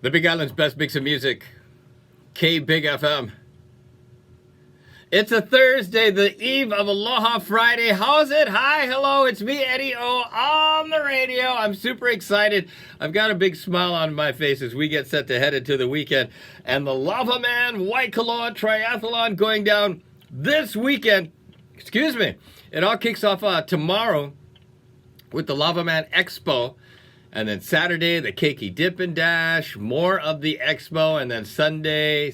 The Big Island's best mix of music, K Big FM. It's a Thursday, the eve of Aloha Friday. How's it? Hi, hello, it's me, Eddie O, on the radio. I'm super excited. I've got a big smile on my face as we get set to head into the weekend. And the Lava Man Waikoloa Triathlon going down this weekend. Excuse me. It all kicks off tomorrow with the Lava Man Expo. And then Saturday, the Keiki Dip and Dash, more of the Expo, and then Sunday,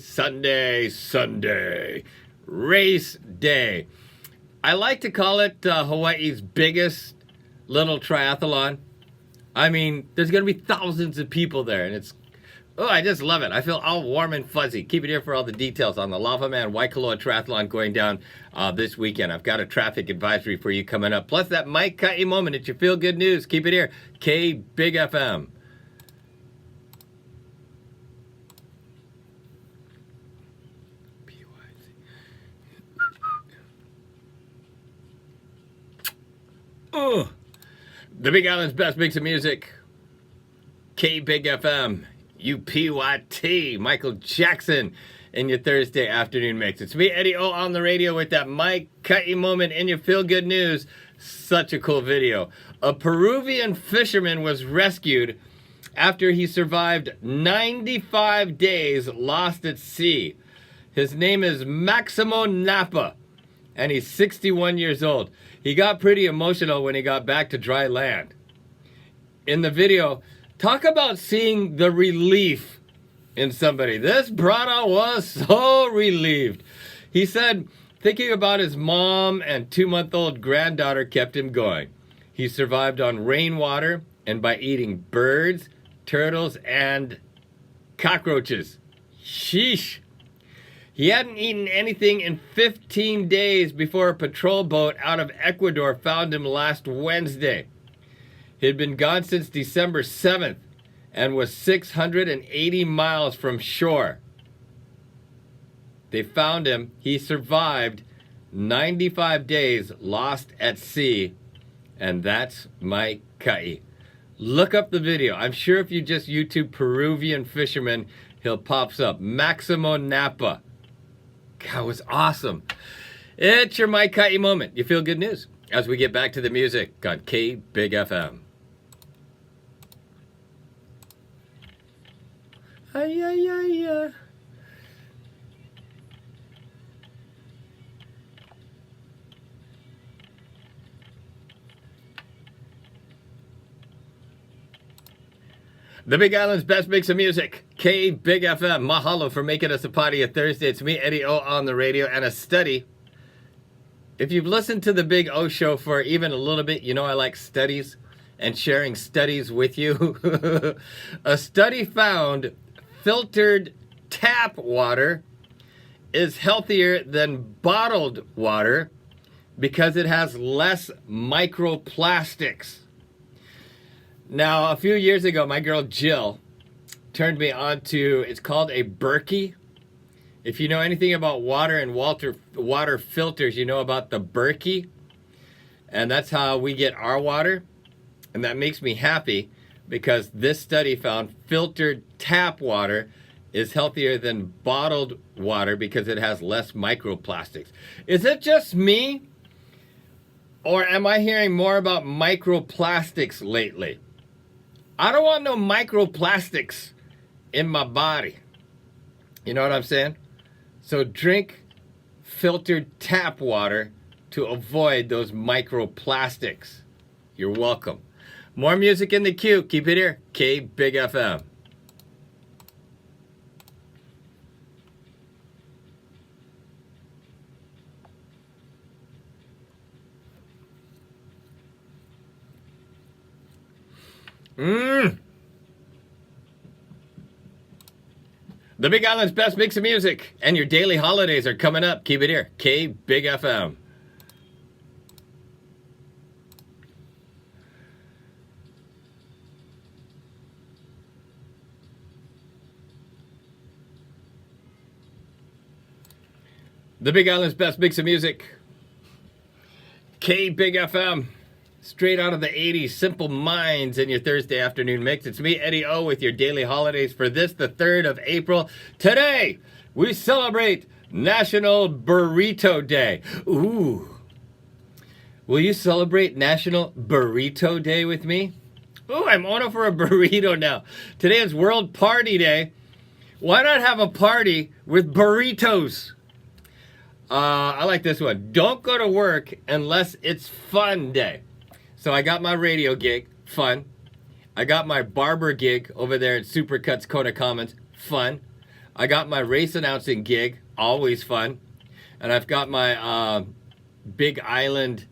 race day. I like to call it Hawaii's biggest little triathlon. I mean, there's going to be thousands of people there, and I just love it. I feel all warm and fuzzy. Keep it here for all the details on the Lava Man Waikoloa Triathlon going down this weekend. I've got a traffic advisory for you coming up. Plus that Mike Ka'i moment. It's your feel good news. Keep it here. K Big FM. Oh, the Big Island's best mix of music. K Big FM. UPYT, Michael Jackson in your Thursday afternoon mix. It's me, Eddie O, on the radio with that Mike Ka'i moment in your feel good news. Such a cool video. A Peruvian fisherman was rescued after he survived 95 days lost at sea. His name is Maximo Napa, and he's 61 years old. He got pretty emotional when he got back to dry land. In the video, talk about seeing the relief in somebody. This brother was so relieved. He said thinking about his mom and 2-month-old granddaughter kept him going. He survived on rainwater and by eating birds, turtles, and cockroaches. Sheesh. He hadn't eaten anything in 15 days before a patrol boat out of Ecuador found him last Wednesday. He had been gone since December 7th and was 680 miles from shore. They found him. He survived 95 days lost at sea, and that's Mike Ka'i. Look up the video. I'm sure if you just YouTube Peruvian fisherman, he'll pops up. Maximo Napa. God, it was awesome. It's your Mike Ka'i moment. You feel good news as we get back to the music on K Big FM. Ay, ay, ay, ay. The Big Island's best mix of music, K Big FM. Mahalo for making us a party of Thursday. It's me, Eddie O, on the radio, and a study. If you've listened to the Big O show for even a little bit, you know I like studies and sharing studies with you. A study found filtered tap water is healthier than bottled water because it has less microplastics. Now, a few years ago, my girl Jill turned me on to, it's called a Berkey. If you know anything about water and water filters, you know about the Berkey. And that's how we get our water. And that makes me happy because this study found filtered tap water is healthier than bottled water because it has less microplastics. Is it just me? Or am I hearing more about microplastics lately? I don't want no microplastics in my body. You know what I'm saying? So drink filtered tap water to avoid those microplastics. You're welcome. More music in the queue. Keep it here. K Big FM. The Big Island's best mix of music, and your daily holidays are coming up. Keep it here. K Big FM. The Big Island's best mix of music, K Big FM. Straight out of the 80s, Simple Minds in your Thursday afternoon mix. It's me, Eddie O, with your daily holidays for this, the 3rd of April. Today, we celebrate National Burrito Day. Ooh. Will you celebrate National Burrito Day with me? Ooh, I'm on for a burrito now. Today is World Party Day. Why not have a party with burritos? I like this one. Don't go to work unless it's fun day. So I got my radio gig, fun. I got my barber gig over there at Supercuts Kona Commons, fun. I got my race announcing gig, always fun. And I've got my Big Island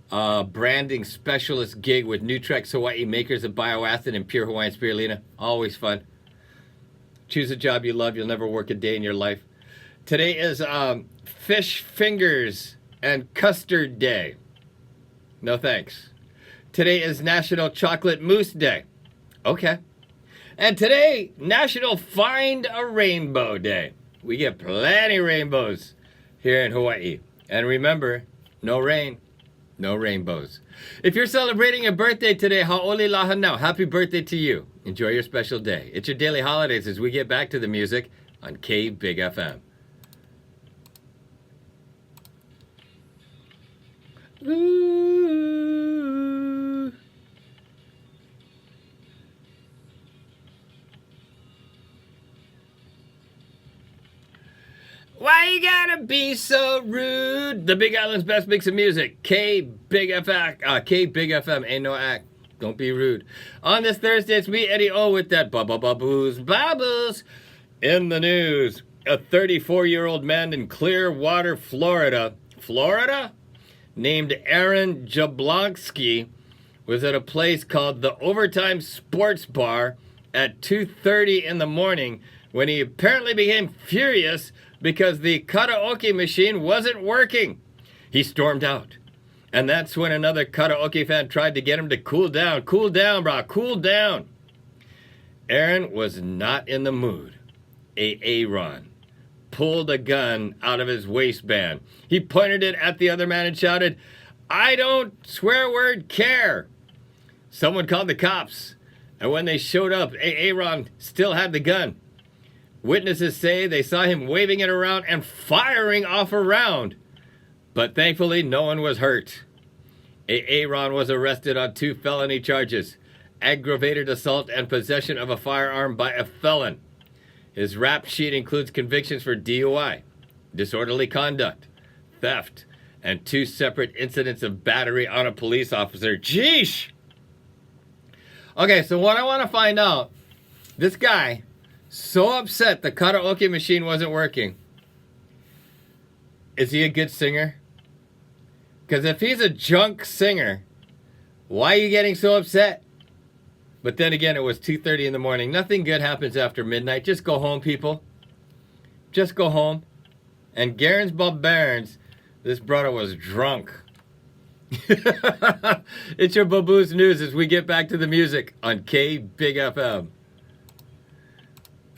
branding specialist gig with Nutrex Hawaii, makers of bioacid and pure Hawaiian spirulina, always fun. Choose a job you love, you'll never work a day in your life. Today is Fish Fingers and Custard Day. No thanks. Today is National Chocolate Mousse Day. Okay. And today, National Find a Rainbow Day. We get plenty rainbows here in Hawaii. And remember, no rain, no rainbows. If you're celebrating a birthday today, ha'oli laha now. Happy birthday to you. Enjoy your special day. It's your daily holidays as we get back to the music on K Big FM. Ooh. Why you gotta be so rude? The Big Island's best mix of music. K Big FM, ain't no act. Don't be rude. On this Thursday, it's me, Eddie O, with that bubbles. In the news, a 34-year-old man in Clearwater, Florida, named Aaron Jablonski, was at a place called the Overtime Sports Bar at 2:30 in the morning when he apparently became furious because the karaoke machine wasn't working. He stormed out. And that's when another karaoke fan tried to get him to cool down. Cool down, brah, cool down. Aaron was not in the mood. Aaron pulled a gun out of his waistband. He pointed it at the other man and shouted, "I don't swear word care." Someone called the cops. And when they showed up, Aaron still had the gun. Witnesses say they saw him waving it around and firing off a round. But thankfully, no one was hurt. Aaron was arrested on 2 felony charges: aggravated assault and possession of a firearm by a felon. His rap sheet includes convictions for DUI, disorderly conduct, theft, and 2 separate incidents of battery on a police officer. Jeesh! Okay, so what I want to find out, this guy, so upset the karaoke machine wasn't working. Is he a good singer? Because if he's a junk singer, why are you getting so upset? But then again, it was 2:30 in the morning. Nothing good happens after midnight. Just go home, people. Just go home. And Garen's Bob Barons, this brother was drunk. It's your Baboos News as we get back to the music on K Big FM.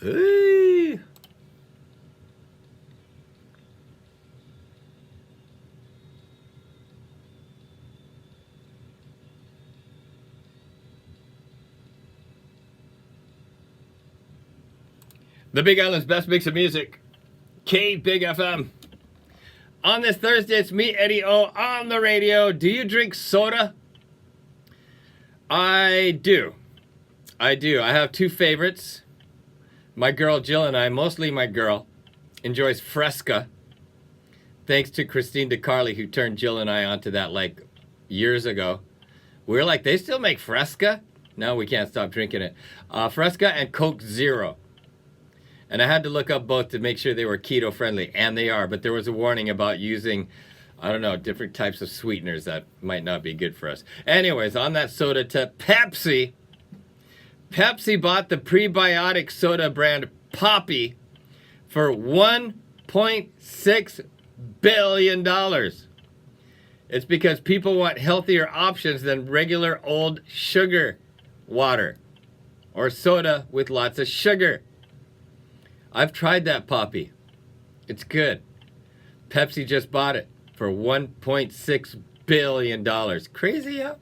Hey. The Big Island's best mix of music, K Big FM. On this Thursday, it's me, Eddie O, on the radio. Do you drink soda? I do. I have 2 favorites. My girl Jill and I, mostly my girl, enjoys Fresca. Thanks to Christine DeCarli, who turned Jill and I onto that like years ago. We were like, they still make Fresca? No, we can't stop drinking it. Fresca and Coke Zero. And I had to look up both to make sure they were keto friendly, and they are. But there was a warning about using, I don't know, different types of sweeteners that might not be good for us. Anyways, on that soda to Pepsi. Pepsi bought the prebiotic soda brand Poppy for $1.6 billion. It's because people want healthier options than regular old sugar water or soda with lots of sugar. I've tried that Poppy. It's good. Pepsi just bought it for $1.6 billion. Crazy, huh?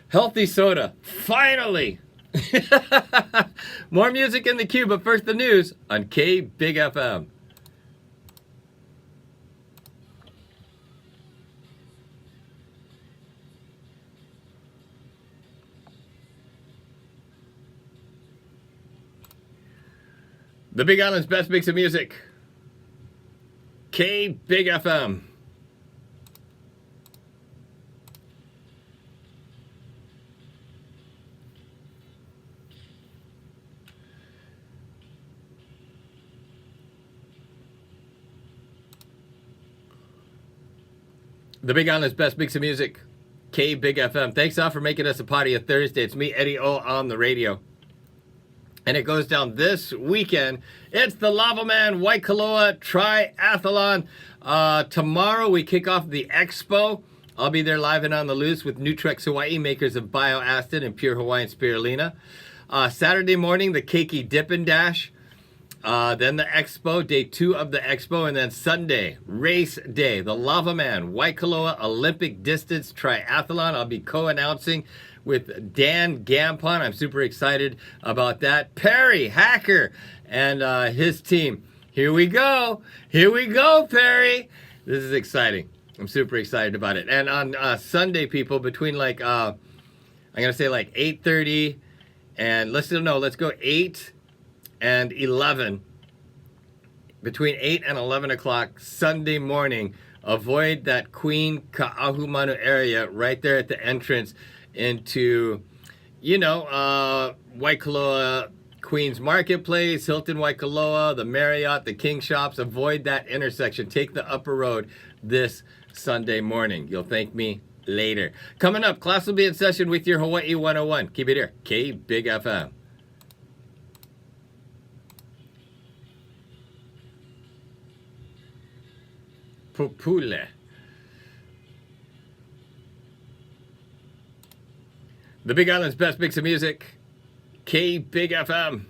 Healthy soda. Finally! More music in the queue, but first the news on K Big FM. The Big Island's best mix of music. K Big FM. The Big Island's best mix of music. K Big FM. Thanks all for making us a party of Thursday. It's me, Eddie O, on the radio. And it goes down this weekend. It's the Lava Man Waikoloa Triathlon. Tomorrow we kick off the expo. I'll be there live and on the loose with Nutrex Hawaii, makers of BioAstin and Pure Hawaiian Spirulina. Saturday morning, the Keiki Dippin' Dash. Then the expo, day 2 of the expo. And then Sunday, race day, the Lava Man Waikoloa Olympic Distance Triathlon. I'll be co-announcing with Dan Gampon. I'm super excited about that. Perry Hacker and his team. Here we go. Here we go, Perry. This is exciting. I'm super excited about it. And on Sunday, people, between like, I'm going to say like 8:30 and let's go 8 and 11. Between 8 and 11 o'clock Sunday morning, avoid that Queen Ka'ahumanu area right there at the entrance into, Waikoloa Queens Marketplace, Hilton Waikoloa, the Marriott, the King Shops. Avoid that intersection. Take the upper road this Sunday morning. You'll thank me later. Coming up, class will be in session with your Hawaii 101. Keep it here. K Big FM. Pupule. The Big Island's best mix of music, K Big FM.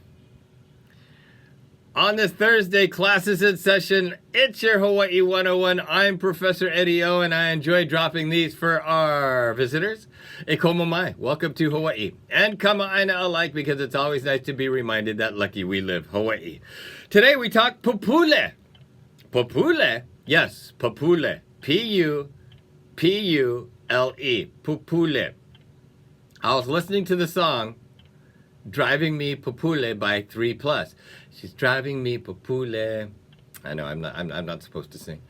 On this Thursday, classes in session. It's your Hawaii 101. I'm Professor Eddie O, and I enjoy dropping these for our visitors. E komo mai. Welcome to Hawaii. And kama'aina alike, because it's always nice to be reminded that lucky we live Hawaii. Today we talk pupule. Pupule? Yes, pupule. P-U-P-U-L-E. Pupule. I was listening to the song Driving Me Pupule by 3+. She's driving me pupule. I know I'm not supposed to sing.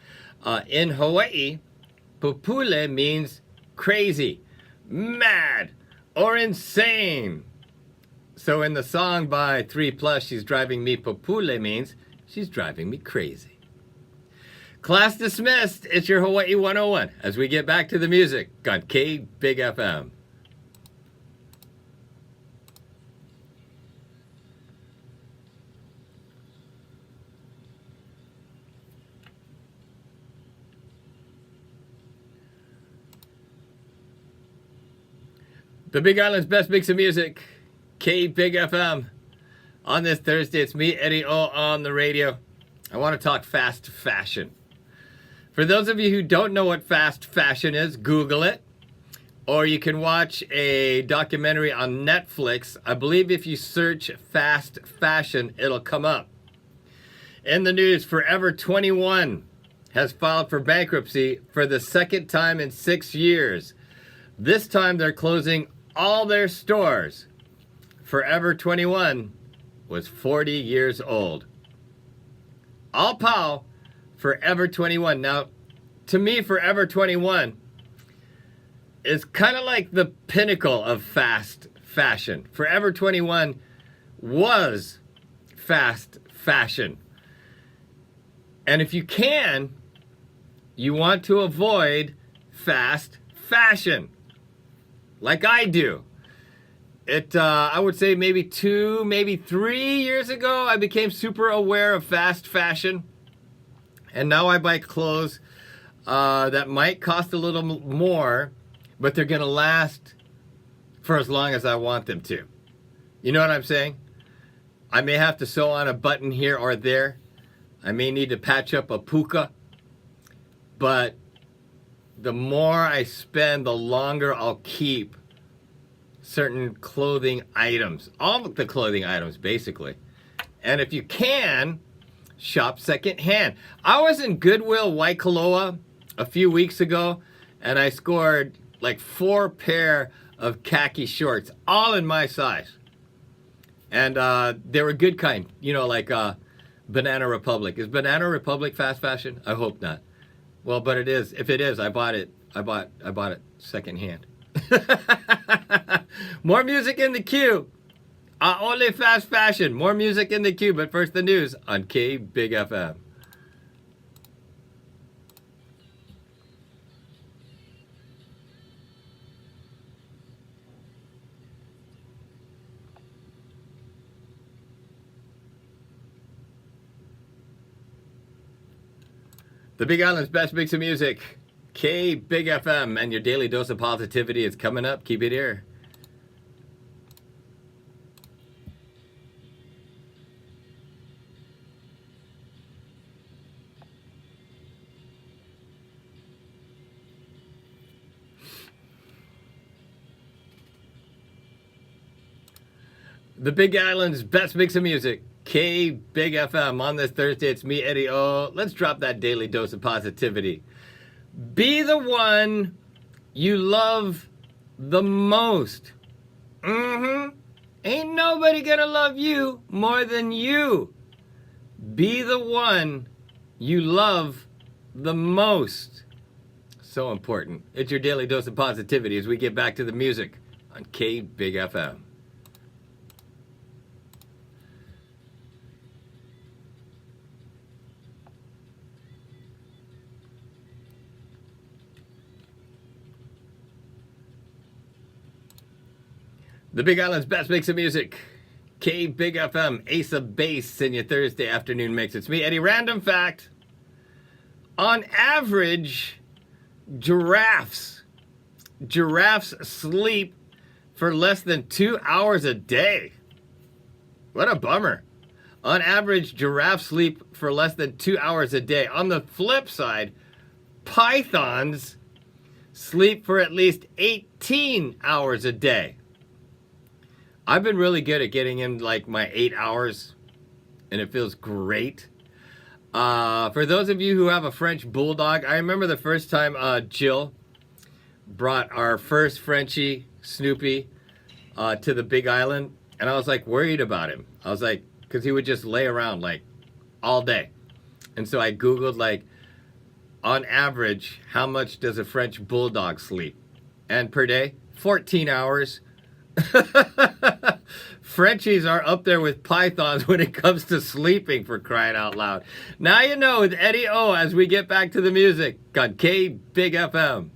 In Hawaii, pupule means crazy, mad, or insane. So in the song by 3+, She's driving me pupule means she's driving me crazy. Class dismissed. It's your Hawaii 101 as we get back to the music on K Big FM. The Big Island's best mix of music, K Big FM. On this Thursday, it's me, Eddie O, on the radio. I want to talk fast fashion. For those of you who don't know what fast fashion is, Google it. Or you can watch a documentary on Netflix. I believe if you search fast fashion, it'll come up. In the news, Forever 21 has filed for bankruptcy for the second time in 6 years. This time they're closing all their stores. Forever 21 was 40 years old. All pow, Forever 21. Now, to me, Forever 21 is kind of like the pinnacle of fast fashion. Forever 21 was fast fashion. And if you can, you want to avoid fast fashion. Like I do. I would say maybe 2, maybe 3 years ago, I became super aware of fast fashion. And now I buy clothes that might cost a little more, but they're going to last for as long as I want them to. You know what I'm saying? I may have to sew on a button here or there. I may need to patch up a puka. But the more I spend, the longer I'll keep certain clothing items, all of the clothing items basically. And if you can, shop secondhand. I was in Goodwill Waikoloa a few weeks ago, and I scored like 4 pair of khaki shorts, all in my size. And they were good kind, you know, like Banana Republic. Is Banana Republic fast fashion? I hope not. Well, but it is. If it is, I bought it. I bought it secondhand. More music in the queue. Only fast fashion. More music in the queue. But first, the news on K Big FM. The Big Island's best mix of music. K Big FM, and your daily dose of positivity is coming up. Keep it here. The Big Island's best mix of music. K Big FM. On this Thursday, it's me, Eddie O. Let's drop that daily dose of positivity. Be the one you love the most. Ain't nobody gonna love you more than you. Be the one you love the most. So important. It's your daily dose of positivity as we get back to the music on K Big FM. The Big Island's best mix of music. K Big FM, Ace of Base in your Thursday afternoon mix. It's me, Eddie. Random fact. On average, giraffes sleep for less than 2 hours a day. What a bummer. On average, giraffes sleep for less than 2 hours a day. On the flip side, pythons sleep for at least 18 hours a day. I've been really good at getting in like my 8 hours, and it feels great. For those of you who have a French bulldog, I remember the first time Jill brought our first Frenchie, Snoopy, to the Big Island, and I was like worried about him. I was like, because he would just lay around like all day. And so I Googled like, on average, how much does a French bulldog sleep? And per day, 14 hours. Frenchies are up there with pythons when it comes to sleeping, for crying out loud. Now you know with Eddie O as we get back to the music on K Big FM.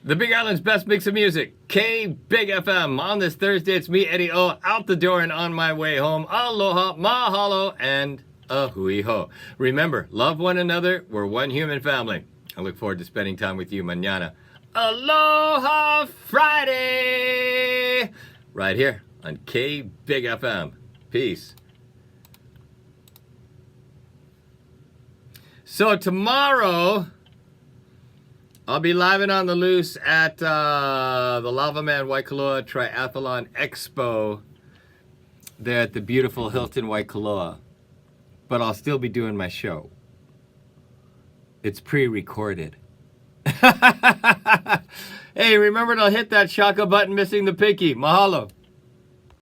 The Big Island's best mix of music, K Big FM. On this Thursday, it's me, Eddie O, out the door and on my way home. Aloha, mahalo, and a hui ho. Remember, love one another. We're one human family. I look forward to spending time with you mañana. Aloha Friday! Right here on K Big FM. Peace. So tomorrow, I'll be live and on the loose at the Lava Man Waikoloa Triathlon Expo there at the beautiful Hilton Waikoloa. But I'll still be doing my show. It's pre-recorded. Hey, remember to hit that shaka button missing the pinky. Mahalo.